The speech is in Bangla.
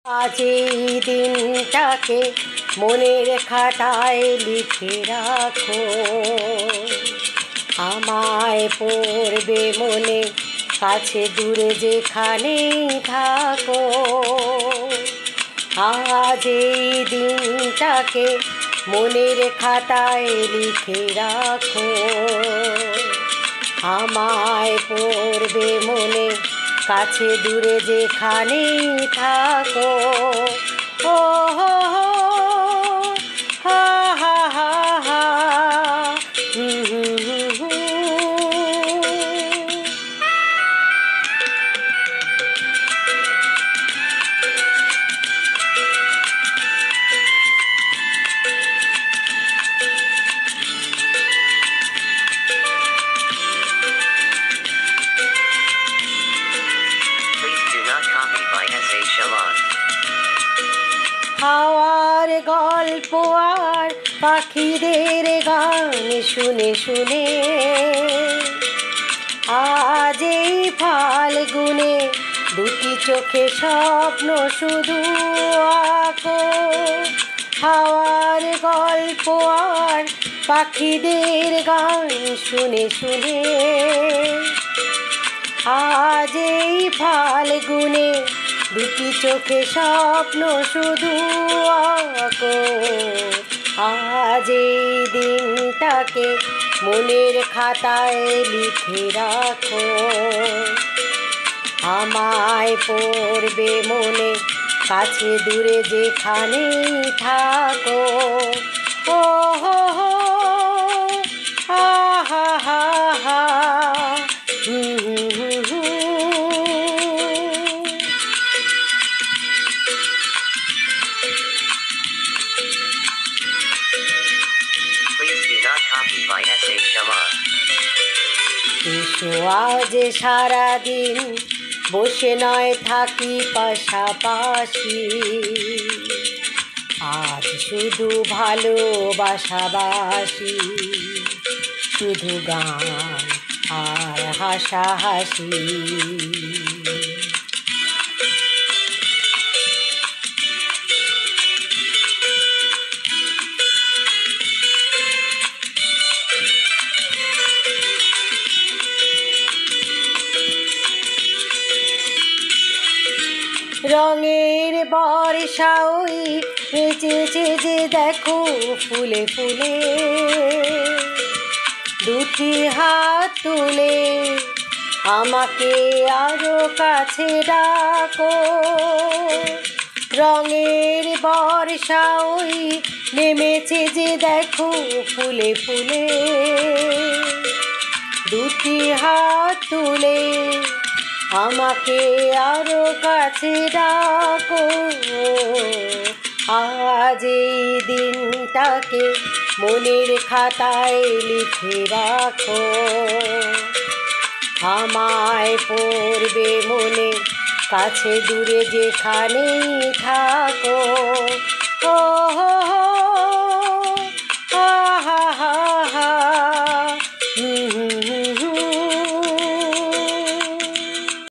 আজ এই দিনটাকে মনের খাতায় লিখে রাখো, আমায় পড়বে মনে, কাছে দূরে যেখানেই থাকো। আজ এই দিনটাকে মনের খাতায় লিখে রাখো, আমায় পড়বে মনে, কাছে দূরে যেখানেই থাকো। ও হো হো, হা হা হা হা, হাওয়ার গল্প আর পাখিদের গান শুনে শুনে আজ এই ফাল্গুনে দুটি চোখে স্বপ্ন শুধু আঁকো। হাওয়ার গল্প আর পাখিদের গান শুনে শুনে আজ এই ফাল্গুনে দুটি চোখে স্বপ্ন শুধু আঁকো। আজ এই দিনটাকে মনের খাতায় লিখে রাখো, আমায় পড়বে মনে, কাছে দূরে যেখানেই থাকো। ও হো হো, হা হা হা হা, এসো আজ সারাদিন বসে নয় থাকি পাশাপাশি, আজ শুধু ভালোবাসাবাসি, শুধু গান আর হাসাহাসি। রঙের বর্ষা ওই বেজেছে যে দেখো ফুলে ফুলে, দুটি হাত তুলে আমাকে আরো কাছে ডাকো। রঙের বর্ষা ওই নেমেছে যে দেখো ফুলে ফুলে, দুটি হাত তুলে আমাকে আরো কাছে ডাকো। আজ এই দিনটাকে মনের খাতায় লিখে রাখো, আমায় পড়বে মনে, কাছে দূরে যেখানেই থাকো।